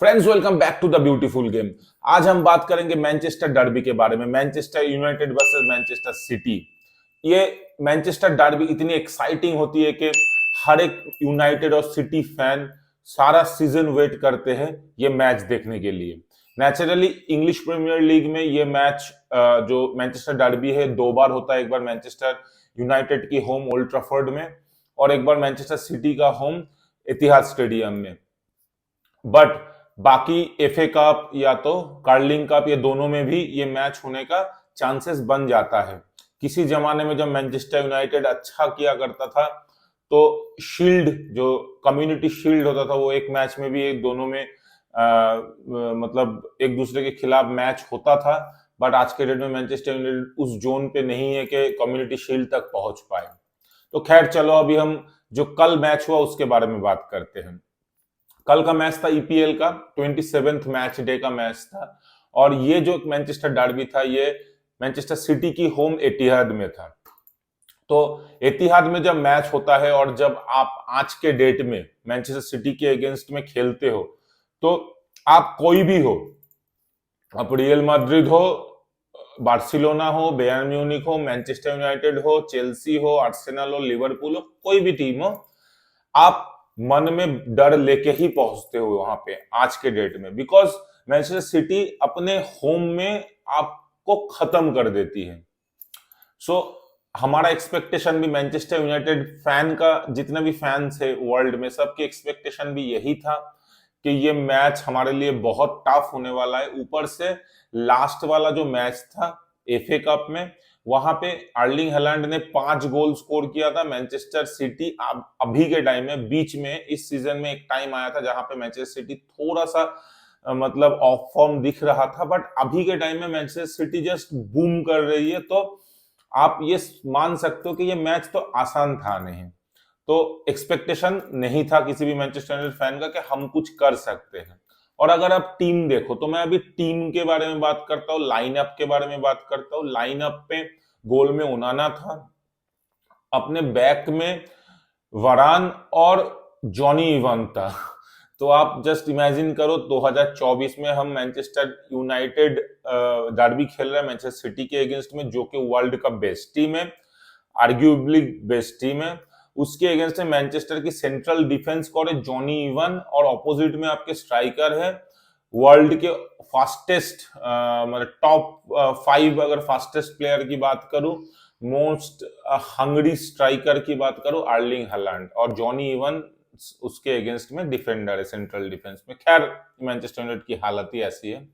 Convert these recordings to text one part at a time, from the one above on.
Friends, welcome back to the beautiful game. आज हम बात करेंगे मैनचेस्टर डर्बी के बारे में। Manchester United versus Manchester City. ये मैनचेस्टर डर्बी इतनी एक्साइटिंग होती है कि हर एक यूनाइटेड और सिटी फैन सारा सीजन वेट करते हैं ये मैच देखने के लिए। नेचुरली इंग्लिश प्रीमियर लीग में ये मैच जो मैनचेस्टर डर्बी है दो बार होता है। एक बार मैनचेस्टर यूनाइटेड की होम ओल्ड ट्रैफर्ड में और एक बार मैनचेस्टर सिटी का होम इतिहाद स्टेडियम में। बट बाकी एफए कप या तो कार्लिंग कप, ये दोनों में भी ये मैच होने का चांसेस बन जाता है। किसी जमाने में जब मैनचेस्टर यूनाइटेड अच्छा किया करता था तो शील्ड, जो कम्युनिटी शील्ड होता था, वो एक मैच में भी एक दोनों में मतलब एक दूसरे के खिलाफ मैच होता था। बट आज के डेट में मैनचेस्टर यूनाइटेड उस जोन पे नहीं है कि कम्युनिटी शील्ड तक पहुंच पाए। तो खैर चलो, अभी हम जो कल मैच हुआ उसके बारे में बात करते हैं। कल का मैच था ईपीएल का 27th मैच डे का मैच था और ये जो मैनचेस्टर डर्बी था ये मैनचेस्टर सिटी की होम एतिहाद में था। तो एतिहाद में जब मैच होता है और जब आप आज के डेट में मैनचेस्टर सिटी के अगेंस्ट में खेलते हो तो आप कोई भी हो, आप रियल मैड्रिड हो, बार्सिलोना हो, बायर्न म्यूनिख हो, मैनचेस्टर यूनाइटेड हो, चेल्सी हो, आर्सेनल हो, लिवरपूल हो, कोई भी टीम हो, आप मन में डर लेके ही पहुंचते हो वहां पे आज के डेट में। बिकॉज मैनचेस्टर सिटी अपने होम में आपको खत्म कर देती है। सो हमारा एक्सपेक्टेशन भी, मैनचेस्टर यूनाइटेड फैन का जितने भी फैंस है वर्ल्ड में, सबके एक्सपेक्टेशन भी यही था कि ये मैच हमारे लिए बहुत टफ होने वाला है। ऊपर से लास्ट वाला जो मैच था एफए कप में, वहां पे अर्लिंग हैलैंड ने 5 गोल स्कोर किया था। मैनचेस्टर सिटी अभी के टाइम में, बीच में इस सीजन में एक टाइम आया था जहां पे मैनचेस्टर सिटी थोड़ा सा मतलब ऑफ फॉर्म दिख रहा था, बट अभी के टाइम में मैनचेस्टर सिटी जस्ट बूम कर रही है। तो आप ये मान सकते हो कि ये मैच तो आसान था नहीं। तो एक्सपेक्टेशन नहीं था किसी भी मैनचेस्टर यूनाइटेड फैन का कि हम कुछ कर सकते हैं। और अगर आप टीम देखो तो मैं अभी टीम के बारे में बात करता हूँ, लाइनअप के बारे में बात करता हूँ। लाइनअप पे गोल में ओनाना था, अपने बैक में वरान और जॉनी इवान था। तो आप जस्ट इमेजिन करो 2024 में हम मैनचेस्टर यूनाइटेड डर्बी खेल रहे हैं मैनचेस्टर सिटी के अगेंस्ट में, जो कि वर्ल्ड का बेस्ट टीम है, आर्ग्यूबली बेस्ट टीम है। उसके अगेंस्ट में मैनचेस्टर की सेंट्रल डिफेंस कोर है जॉनी इवन, और ऑपोजिट में आपके स्ट्राइकर है वर्ल्ड के फास्टेस्ट, मतलब टॉप 5 अगर फास्टेस्ट प्लेयर की बात करूं, मोस्ट हंगरी स्ट्राइकर की बात करूं, अर्लिंग हालैंड, और जॉनी इवन उसके अगेंस्ट में डिफेंडर है सेंट्रल डिफेंस में। खैर मैनचेस्टर यूनाइटेड की हालत ही ऐसी है।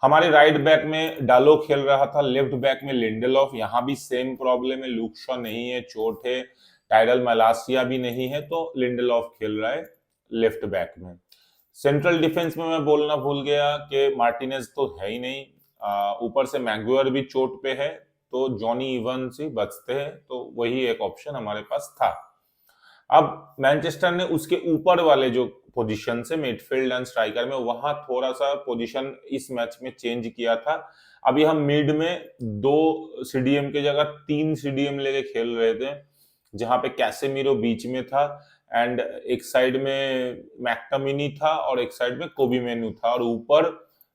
हमारे राइट बैक में डालो खेल रहा था, लेफ्ट बैक में लिंडेलॉफ, यहां भी सेम प्रॉब्लम है, लूक शॉ नहीं है, चोट है, टाइरल मलासिया भी नहीं है, तो लिंडेलॉफ खेल रहा है लेफ्ट बैक में। सेंट्रल डिफेंस में मैं बोलना भूल गया कि मार्टिनेज तो है ही नहीं, ऊपर से मैगुअर भी चोट पे है, तो जॉनी इवंस ही बचते हैं, तो वही एक ऑप्शन हमारे पास था। अब मैनचेस्टर ने उसके ऊपर वाले जो पोजीशन से मिडफील्ड एंड स्ट्राइकर में, वहां थोड़ा सा पोजीशन इस मैच में चेंज किया था। अभी हम मिड में 2 सीडीएम के जगह 3 सीडीएम लेके खेल रहे थे, जहां पे कैसेमीरो बीच में था एंड एक साइड में मैक्टमिनी था और एक साइड में कोबी मेनू था, और ऊपर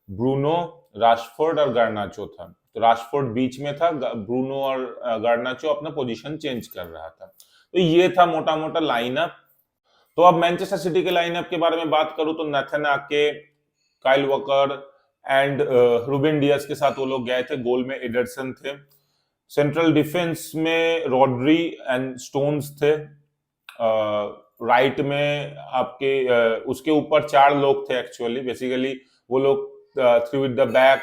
ब्रूनो, राशफोर्ड और गार्नाचो था। तो राशफोर्ड बीच में था, ब्रूनो और गार्नाचो अपना पोजीशन चेंज कर रहा था। तो ये था मोटा मोटा लाइनअप। तो अब मैनचेस्टर सिटी के लाइनअप के बारे में बात करूं तो Nathan Ake, Kyle Walker and Ruben Dias के साथ वो लोग गए थे। गोल में एडरसन थे, सेंट्रल डिफेंस में रॉड्री एंड स्टोन्स थे, राइट में आपके उसके ऊपर 4 लोग थे एक्चुअली, बेसिकली वो लोग 3 विद द बैक,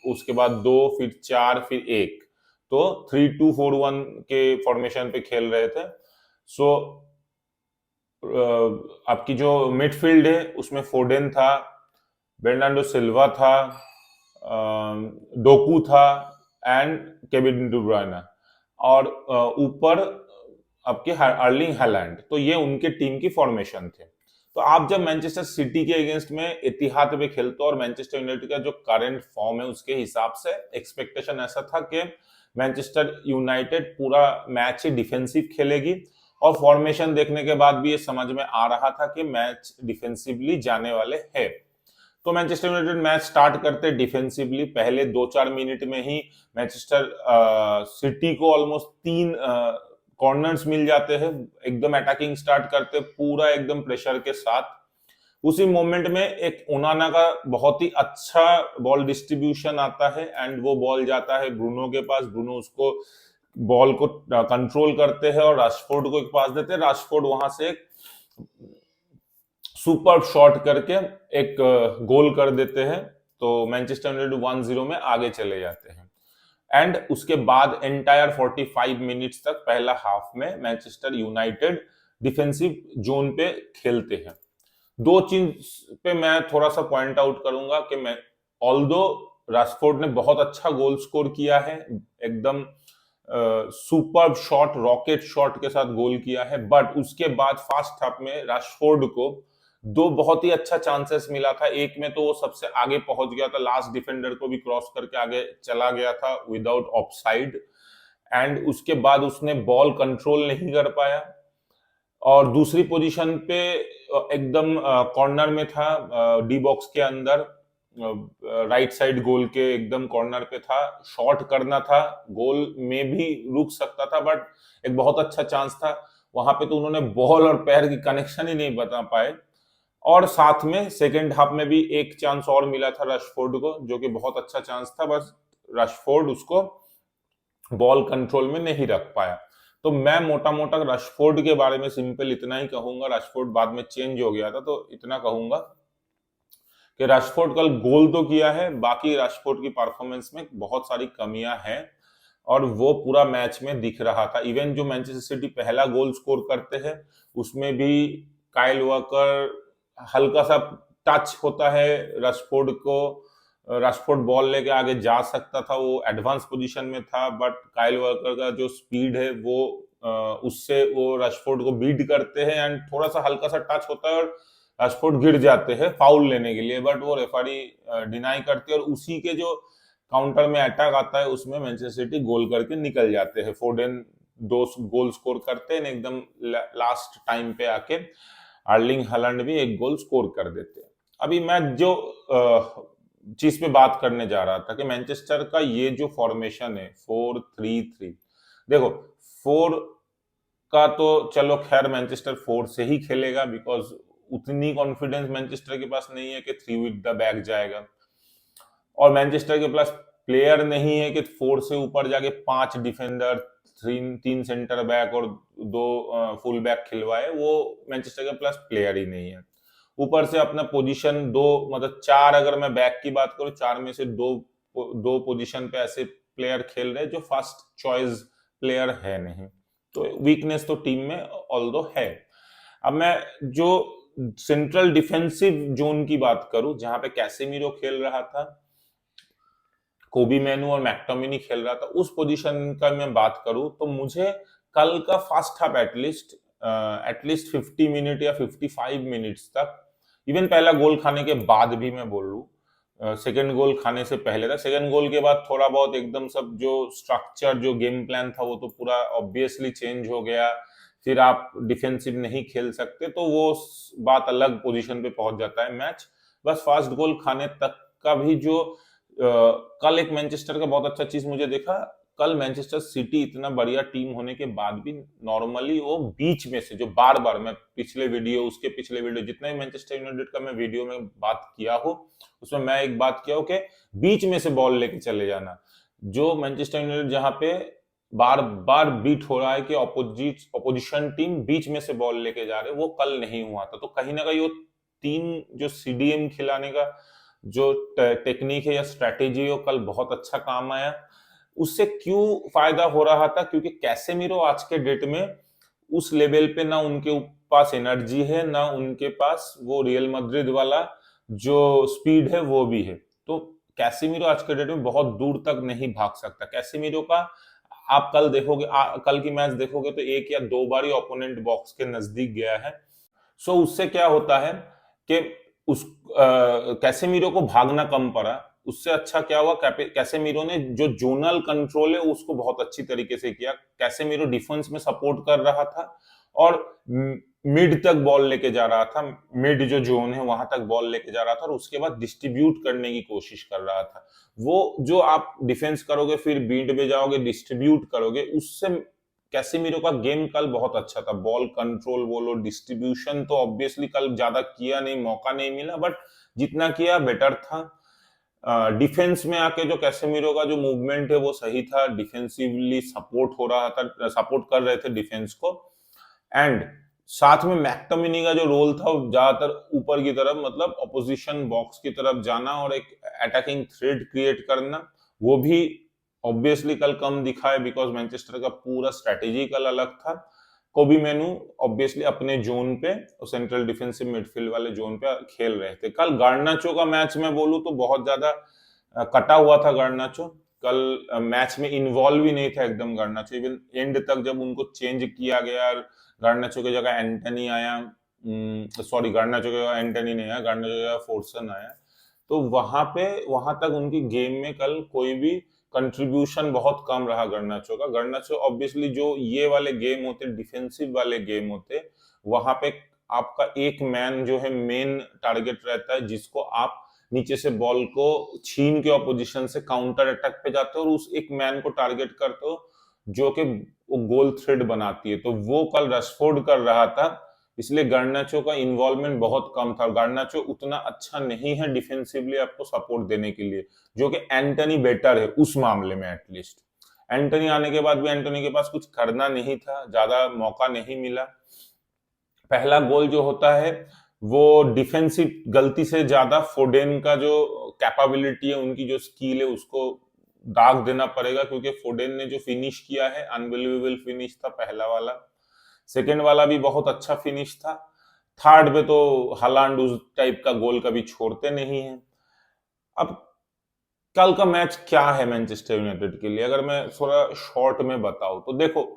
उसके बाद 2, फिर 4, फिर 1, तो 3-2-4-1 के फॉर्मेशन पे खेल रहे थे। सो आपकी जो मिडफील्ड है उसमें फोडेन था, बेर्नार्डो सिल्वा था, डोकू था एंड केविन डी ब्रुयने, और ऊपर आपके अर्लिंग हालैंड। तो ये उनके टीम की फॉर्मेशन थे। तो आप जब मैनचेस्टर सिटी के अगेंस्ट में इतिहाद पे खेलते हो और मैनचेस्टर यूनाइटेड का जो करंट फॉर्म है उसके हिसाब से एक्सपेक्टेशन ऐसा था कि मैनचेस्टर यूनाइटेड पूरा मैच ही डिफेंसिव खेलेगी, और फॉर्मेशन देखने के बाद भी ये समझ में आ रहा था कि मैच डिफेंसिवली जाने वाले हैं। तो मैनचेस्टर यूनाइटेड मैच स्टार्ट करते डिफेंसिवली, पहले 2-4 मिनट में ही मैनचेस्टर सिटी को ऑलमोस्ट 3 कॉर्नर्स मिल जाते हैं, एकदम अटैकिंग स्टार्ट करते पूरा एकदम प्रेशर के साथ। उसी मोमेंट में एक ओनाना का बहुत ही अच्छा बॉल डिस्ट्रीब्यूशन आता है एंड वो बॉल जाता है ब्रूनो के पास, ब्रूनो उसको बॉल को कंट्रोल करते हैं और राशफोर्ड को एक पास देते हैं, राशफोर्ड वहां से एक सुपर शॉट करके एक गोल कर देते हैं, तो मैनचेस्टर यूनाइटेड 1-0 में आगे चले जाते हैं। एंड उसके बाद एंटायर 45 मिनट्स तक पहला हाफ में मैनचेस्टर यूनाइटेड डिफेंसिव जोन पे खेलते हैं। दो चीज पे मैं थोड़ा सा पॉइंट आउट करूंगा कि मैं ऑल्दो राशफोर्ड ने बहुत अच्छा गोल स्कोर किया है, एकदम सुपर शॉट, रॉकेट शॉट के साथ गोल किया है, बट उसके बाद फास्ट हाफ में राशफोर्ड को दो बहुत ही अच्छा चांसेस मिला था। एक में तो वो सबसे आगे पहुंच गया था, लास्ट डिफेंडर को भी क्रॉस करके आगे चला गया था विदाउट ऑफसाइड, एंड उसके बाद उसने बॉल कंट्रोल नहीं कर पाया। और दूसरी पोजीशन पे एकदम कॉर्नर में था, डी बॉक्स के अंदर राइट साइड गोल के एकदम कॉर्नर पे था, शॉट करना था, गोल में भी रुक सकता था, बट एक बहुत अच्छा चांस था वहां पे, तो उन्होंने बॉल और पैर की कनेक्शन ही नहीं बता पाए। और साथ में सेकेंड हाफ में भी एक चांस और मिला था रशफोर्ड को, जो कि बहुत अच्छा चांस था, बस रशफोर्ड उसको बॉल कंट्रोल में नहीं रख पाया। तो मैं मोटा मोटा रशफोर्ड के बारे में सिंपल इतना ही कहूंगा, रशफोर्ड बाद में चेंज हो गया था, तो इतना कहूंगा कि रशफोर्ड कल गोल तो किया है, बाकी रशफोर्ड की परफॉर्मेंस में बहुत सारी कमियां हैं और वो पूरा मैच में दिख रहा था। इवन जो मैनचेस्टर सिटी पहला गोल स्कोर करते हैं उसमें भी काइल वॉकर हल्का सा टच होता है रशफोर्ड को, रशफोर्ड बॉल लेके आगे जा सकता था, वो एडवांस पोजीशन में था, बट काइल वॉकर का जो स्पीड है वो उससे वो रशफोर्ड को बीट करते हैं एंड थोड़ा सा हल्का सा टच होता है और रशफोर्ड गिर जाते हैं फाउल लेने के लिए, बट वो रेफरी डिनाई करते हैं और उसी के जो काउंटर में अटैक आता है उसमें मैनचेस्टर सिटी गोल करके निकल जाते हैं। फोर्डेन 2 गोल स्कोर करते हैं एकदम लास्ट टाइम पे आके, अर्लिंग हालैंड भी एक गोल स्कोर कर देते हैं। अभी मैं जो चीज पे बात करने जा रहा था कि मैनचेस्टर का ये जो फॉर्मेशन है 4-3-3, देखो 4 का तो चलो खैर मैनचेस्टर 4 से ही खेलेगा, बिकॉज उतनी कॉन्फिडेंस मैनचेस्टर के पास नहीं है कि 3 विद द बैक जाएगा, और मैनचेस्टर के पास प्लेयर नहीं है कि 4 से ऊपर जाके 5 डिफेंडर, 3 सेंटर बैक और 2 फुल बैक खिलवाए, वो मैनचेस्टर के पास प्लेयर ही नहीं है। ऊपर से अपना पोजीशन 2 मतलब 4, अगर मैं बैक की बात करूं 4 में से 2 पोजीशन पे ऐसे प्लेयर खेल रहे जो फर्स्ट चॉइस प्लेयर है नहीं, तो वीकनेस तो टीम में ऑल्दो है। अब मैं जो सेंट्रल डिफेंसिव जोन की बात करूं जहां पे कैसेमीरो खेल रहा था, कोबी मैनू और मैक्टोमिनी खेल रहा था, उस पोजीशन का मैं बात करूं तो मुझे कल का फर्स्ट हाफ एटलीस्ट 50 मिनट या 55 मिनट्स तक, इवन पहला गोल खाने के बाद भी मैं बोल लूं, सेकंड गोल खाने से पहले था, सेकंड गोल के बाद थोड़ा बहुत एकदम सब जो स्ट्रक्चर जो गेम प्लान था वो तो पूरा ऑब्वियसली चेंज हो गया, फिर आप डिफेंसिव नहीं खेल सकते, तो वो बात अलग पोजीशन पे पहुंच जाता है मैच। बस फर्स्ट गोल खाने तक का भी जो कल एक मैनचेस्टर का बहुत अच्छा चीज मुझे देखा, कल मैनचेस्टर सिटी इतना बढ़िया टीम होने के बाद भी नॉर्मली वो बीच में से जो बार बार, मैं पिछले वीडियो उसके पिछले वीडियो जितना भी मैनचेस्टर यूनाइटेड का मैं वीडियो में बात किया हूं उसमें मैं एक बात किया हूं कि बीच में से बॉल लेके चले जाना, जो मैनचेस्टर यूनाइटेड जहां पे बार बार बीट हो रहा है कि ऑपोजिशन टीम बीच में से बॉल लेके जा रहे, वो कल नहीं हुआ था। तो कहीं ना कहीं वो 3 जो सीडीएम खिलाने का जो टेक्निक है या स्ट्रेटेजी है वो कल बहुत अच्छा काम आया। उससे क्यों फायदा हो रहा था, क्योंकि कैसेमीरो आज के डेट में उस लेवल पे ना उनके पास एनर्जी है, ना उनके पास वो रियल मैड्रिड वाला जो स्पीड है वो भी है, तो कैसेमीरो आज के डेट में बहुत दूर तक नहीं भाग सकता। कैसेमीरो का आप कल देखोगे, कल की मैच देखोगे तो 1 या 2 बार ही ओपोनेंट बॉक्स के नजदीक गया है। सो उससे क्या होता है कि उस कैसेमीरो को भागना कम पड़ा, उससे अच्छा क्या हुआ, कैसेमीरो ने जो जोनल कंट्रोल है उसको बहुत अच्छी तरीके से किया। कैसेमीरो डिफेंस में सपोर्ट कर रहा था और मिड तक बॉल लेके जा रहा था, मिड जो जोन है वहां तक बॉल लेके जा रहा था और उसके बाद डिस्ट्रीब्यूट करने की कोशिश कर रहा था। वो जो आप डिफेंस करोगे फिर बीट में जाओगे डिस्ट्रीब्यूट करोगे, उससे कैसेमीरो का गेम कल बहुत अच्छा था। बॉल कंट्रोल बोलो, डिस्ट्रीब्यूशन तो ऑब्वियसली कल ज्यादा किया नहीं, मौका नहीं मिला, बट जितना किया बेटर था। डिफेंस में आके जो कैसेमीरो का जो मूवमेंट है वो सही था, डिफेंसिवली सपोर्ट हो रहा था, सपोर्ट कर रहे थे डिफेंस को। एंड साथ में मैक्टोमिनी का जो रोल था वो ज्यादातर ऊपर की तरफ, मतलब अपोजिशन बॉक्स की तरफ जाना और एक अटैकिंग थ्रेड क्रिएट करना, वो भी ऑब्वियसली कल कम दिखा है बिकॉज मैनचेस्टर का पूरा स्ट्रेटेजी कल अलग था। कोबी मेनू ऑब्वियसली अपने जोन पे, सेंट्रल डिफेंसिव मिडफील्ड वाले जोन पे खेल रहे थे। कल गार्नाचो का मैच मैं बोलूं तो बहुत ज्यादा कटा हुआ था गार्नाचो। कल मैच में इन्वॉल्व ही नहीं था एकदम गार्नाचो, इवन एंड तक जब उनको चेंज किया गया, गार्नाचो की जगह एंटनी आया, सॉरी गार्नाचो की जगह एंटनी नहीं आया, गार्नाचो की जगह फोर्सन आया, तो वहां तक उनकी गेम में कल कोई भी कंट्रीब्यूशन बहुत कम रहा गार्नाचो का। गार्नाचो ऑब्वियसली जो ये वाले गेम होते, डिफेंसिव वाले गेम होते, वहां पे आपका एक मैन जो है मेन टारगेट रहता है, जिसको आप नीचे से बॉल को छीन के ऑपोजिशन से काउंटर अटैक पे जाते हो और उस एक मैन को टारगेट करते हो जो कि वो गोल थ्रेड बनाती है। तो वो कल रशफोर्ड कर रहा था, इसलिए गार्नाचो का इन्वॉल्वमेंट बहुत कम था। गार्नाचो उतना अच्छा नहीं है डिफेंसिवली आपको सपोर्ट देने के लिए, जो कि एंटनी बेटर है उस मामले में। एटलीस्ट एंटनी आने के बाद भी एंटनी के पास कुछ करना नहीं था, ज्यादा मौका नहीं मिला। पहला गोल जो होता है वो डिफेंसिव गलती से ज्यादा फोडेन का जो कैपेबिलिटी है, उनकी जो स्किल है, उसको दाग देना पड़ेगा, क्योंकि फोडेन ने जो फिनिश किया है अनबिलीवेबल फिनिश था पहला वाला। सेकेंड वाला भी बहुत अच्छा फिनिश था। थर्ड पे तो हालांड उस टाइप का गोल कभी छोड़ते नहीं है। अब कल का मैच क्या है मैनचेस्टर यूनाइटेड के लिए, अगर मैं थोड़ा शॉर्ट में बताऊं तो देखो,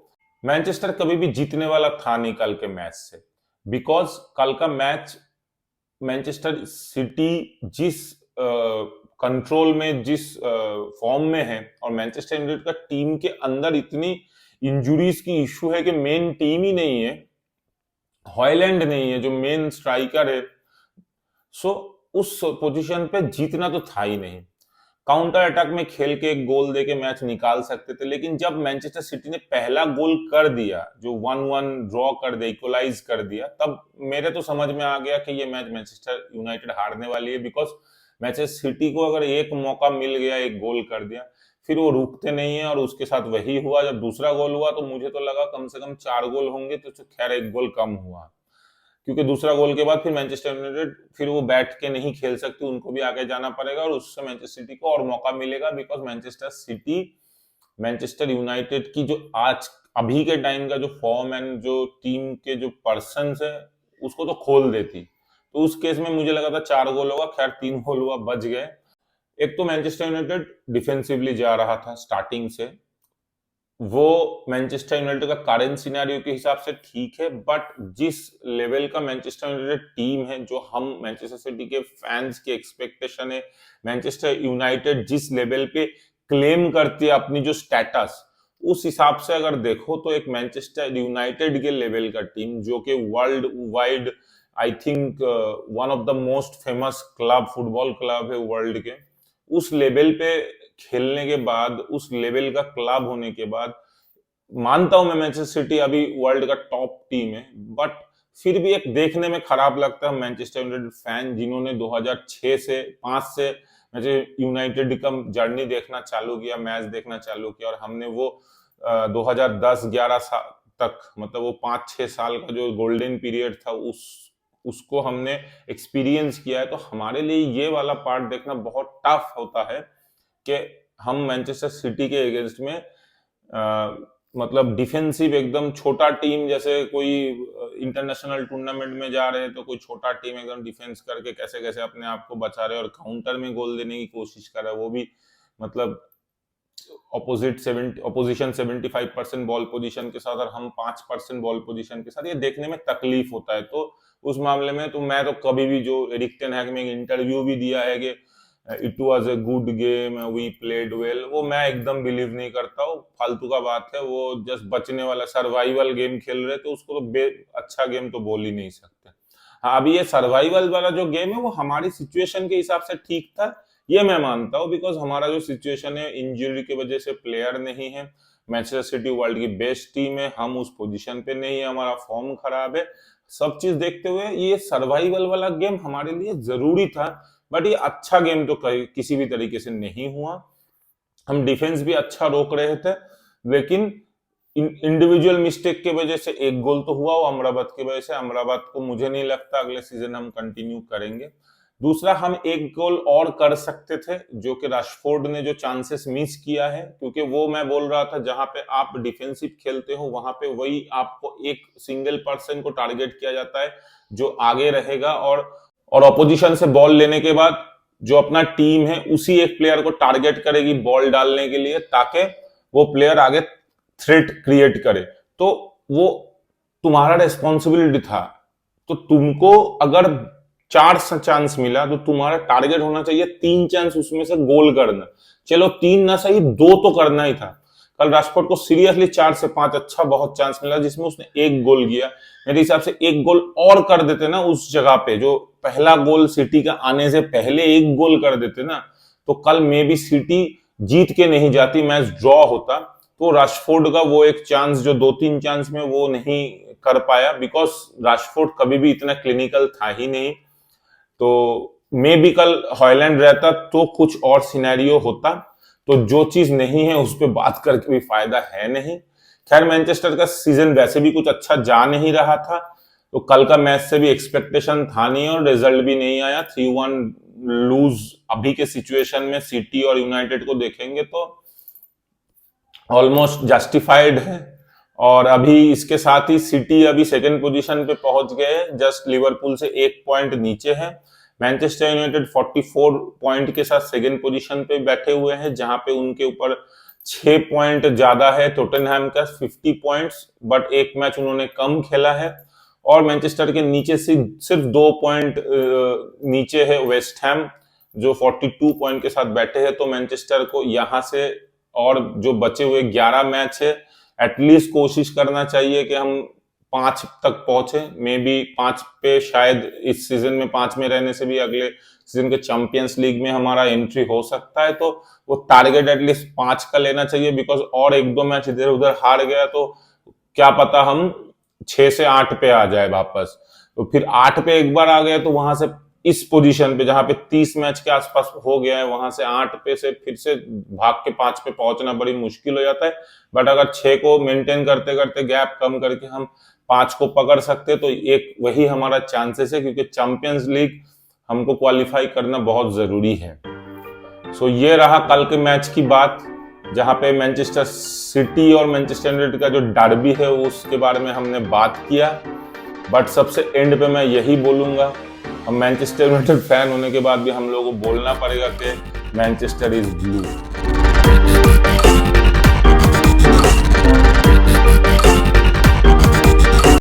मैनचेस्टर कभी भी जीतने वाला था नहीं कल के मैच से, बिकॉज कल का मैच मैनचेस्टर सिटी जिस कंट्रोल में, जिस फॉर्म में है, और मैनचेस्टर यूनाइटेड का टीम के अंदर इतनी इंजुरीज की इशू है कि मेन टीम ही नहीं है, हॉयलैंड नहीं है जो मेन स्ट्राइकर है। सो उस पोजीशन पे जीतना तो था ही नहीं। काउंटर अटैक में खेल के एक गोल दे के मैच निकाल सकते थे, लेकिन जब मैनचेस्टर सिटी ने पहला गोल कर दिया, जो 1-1 ड्रॉ कर दिया, इक्वलाइज कर दिया, तब मेरे तो समझ में आ गया कि ये मैच मैनचेस्टर यूनाइटेड हारने वाली है। बिकॉज मैनचेस्टर सिटी को अगर एक मौका मिल गया, एक गोल कर दिया, फिर वो रुकते नहीं है, और उसके साथ वही हुआ। जब दूसरा गोल हुआ तो मुझे तो लगा कम से कम 4 गोल होंगे, तो खैर एक गोल कम हुआ, क्योंकि दूसरा गोल के बाद फिर मैनचेस्टर यूनाइटेड फिर वो बैठ के नहीं खेल सकती, उनको भी आगे जाना पड़ेगा, और उससे मैनचेस्टर सिटी को और मौका मिलेगा। Because Manchester city Manchester United की जो आज अभी के टाइम का जो फॉर्म एंड जो टीम के जो पर्सन है, उसको तो खोल देती। तो उस केस में मुझे लगा था 4 गोल होगा, खैर 3 गोल हुआ, बच गए। एक तो मैनचेस्टर यूनाइटेड डिफेंसिवली जा रहा था स्टार्टिंग से, वो मैनचेस्टर यूनाइटेड का करंट सिनेरियो के हिसाब से ठीक है, बट जिस लेवल का मैनचेस्टर यूनाइटेड टीम है, जो हम मैनचेस्टर सिटी के फैंस की एक्सपेक्टेशन है, मैनचेस्टर यूनाइटेड जिस लेवल पे क्लेम करती है अपनी जो स्टेटस, उस हिसाब से अगर देखो तो एक मैनचेस्टर यूनाइटेड के लेवल का टीम, जो कि world wide I think one of the most famous club, football club है वर्ल्ड के, उस लेवल पे खेलने के बाद, उस लेवल का क्लब होने के बाद, मानता हूं मैं मैनचेस्टर सिटी अभी वर्ल्ड का टॉप टीम है, बट फिर भी एक देखने में खराब लगता है मैनचेस्टर यूनाइटेड फैन, जिन्होंने 2006 से 5 से मैनचेस्टर यूनाइटेड का जर्नी देखना चालू किया, मैच देखना चालू किया, और हमने वो 2010-11 तक, मतलब वो 5-6 साल का जो गोल्डन पीरियड था, उसको हमने एक्सपीरियंस किया है। तो हमारे लिए ये वाला पार्ट देखना बहुत टफ होता है कि हम मैनचेस्टर सिटी के अगेंस्ट में मतलब डिफेंसिव एकदम छोटा टीम, जैसे कोई इंटरनेशनल टूर्नामेंट में जा रहे हैं तो कोई छोटा टीम एकदम डिफेंस करके कैसे कैसे अपने आप को बचा रहे और काउंटर में गोल देने की कोशिश कर रहा है, वो भी मतलब ऑपोजिशन 75% बॉल पोजीशन के साथ और हम 5% बॉल पोजीशन के साथ, ये देखने में तकलीफ होता है। तो उस मामले में तो मैं तो कभी भी, जो एरिक टेन हैग में इंटरव्यू भी दिया है कि it was a good game, we played well, वो मैं एकदम बिलीव नहीं करता हूँ, फालतू का बात है। वो जस्ट बचने वाला सर्वाइवल गेम खेल रहे तो उसको तो अच्छा गेम तो बोल ही नहीं सकते। हाँ, अभी ये सर्वाइवल वाला जो गेम है वो हमारी सिचुएशन के हिसाब से ठीक था, ये मैं मानता हूँ, बिकॉज हमारा जो सिचुएशन है इंजरी की वजह से प्लेयर नहीं है, मैनचेस्टर सिटी वर्ल्ड की बेस्ट टीम है, हम उस पोजीशन पे नहीं है, हमारा फॉर्म खराब है, सब चीज देखते हुए ये सर्वाइवल वाला गेम हमारे लिए जरूरी था। बट ये अच्छा गेम तो किसी भी तरीके से नहीं हुआ। हम डिफेंस भी अच्छा रोक रहे थे, लेकिन इंडिविजुअल मिस्टेक की वजह से एक गोल तो हुआ वो अमराबाद की वजह से। अमराबाद को मुझे नहीं लगता अगले सीजन हम कंटिन्यू करेंगे। दूसरा, हम एक गोल और कर सकते थे, जो कि राशफोर्ड ने जो चांसेस मिस किया है, क्योंकि वो मैं बोल रहा था जहां पे आप डिफेंसिव खेलते हो वहां पे वही आपको एक सिंगल पर्सन को टारगेट किया जाता है जो आगे रहेगा, और ऑपोजिशन से बॉल लेने के बाद जो अपना टीम है उसी एक प्लेयर को टारगेट करेगी बॉल डालने के लिए, ताकि वो प्लेयर आगे थ्रेट क्रिएट करे। तो वो तुम्हारा रेस्पॉन्सिबिलिटी था। तो तुमको अगर 4 चांस मिला तो तुम्हारा टारगेट होना चाहिए 3 चांस उसमें से गोल करना। चलो 3 ना सही 2 तो करना ही था। कल राशफोर्ड को सीरियसली 4 से 5 अच्छा बहुत चांस मिला जिसमें उसने 1 गोल किया। मेरे हिसाब से 1 गोल और कर देते ना उस जगह पे, जो पहला गोल सिटी का आने से पहले 1 गोल कर देते ना, तो कल मे बी सिटी जीत के नहीं जाती, मैच ड्रॉ होता। तो राशफोर्ड का वो एक चांस जो 2-3 चांस में वो नहीं कर पाया, बिकॉज राशफोर्ड कभी भी इतना क्लिनिकल था ही नहीं। तो मे बी कल हॉयलैंड रहता तो कुछ और सिनेरियो होता। तो जो चीज नहीं है उस पर बात करके भी फायदा है नहीं। खैर, मैनचेस्टर का सीजन वैसे भी कुछ अच्छा जा नहीं रहा था, तो कल का मैच से भी एक्सपेक्टेशन था नहीं और रिजल्ट भी नहीं आया। 3-1 लूज अभी के सिचुएशन में सिटी और यूनाइटेड को देखेंगे तो ऑलमोस्ट जस्टिफाइड है। और अभी इसके साथ ही सिटी अभी सेकंड पोजीशन पे पहुंच गए, जस्ट लिवरपूल से 1 पॉइंट नीचे है। मैनचेस्टर यूनाइटेड 44 पॉइंट के साथ सेकंड पोजीशन पे बैठे हुए हैं, जहां पे उनके ऊपर 6 पॉइंट ज्यादा है टोटनहैम का 50 पॉइंट्स, बट एक मैच उन्होंने कम खेला है। और मैनचेस्टर के नीचे से सिर्फ 2 पॉइंट नीचे है वेस्ट हैम, जो 42 पॉइंट के साथ बैठे हैं। तो मैनचेस्टर को यहां से और जो बचे हुए 11 मैच है एटलीस्ट कोशिश करना चाहिए कि हम 5 तक पहुंचे। मे बी 5 पे शायद इस सीजन में 5 में रहने से भी अगले सीजन के चैंपियंस लीग में हमारा एंट्री हो सकता है। तो वो टारगेट एटलीस्ट 5 का लेना चाहिए, बिकॉज और 1-2 मैच इधर उधर हार गया तो क्या पता हम 6 से 8 पे आ जाए वापस। तो फिर 8 पे एक बार आ गए तो वहां से इस पोजीशन पे जहां पे 30 मैच के आसपास हो गया है, वहां से 8 पे से फिर से भाग के 5 पे पहुंचना बड़ी मुश्किल हो जाता है। बट अगर 6 को मेंटेन करते करते गैप कम करके हम 5 को पकड़ सकते तो एक वही हमारा चांसेस है, क्योंकि चैंपियंस लीग हमको क्वालिफाई करना बहुत जरूरी है। सो ये रहा कल के मैच की बात, जहां पे मैनचेस्टर सिटी और मैनचेस्टर यूनाइटेड का जो डर्बी है उसके बारे में हमने बात किया। बट सबसे एंड पे मैं यही बोलूंगा, हम मैनचेस्टर यूनाइटेड फैन होने के बाद भी हम लोगों को बोलना पड़ेगा कि मैनचेस्टर इज ब्लू।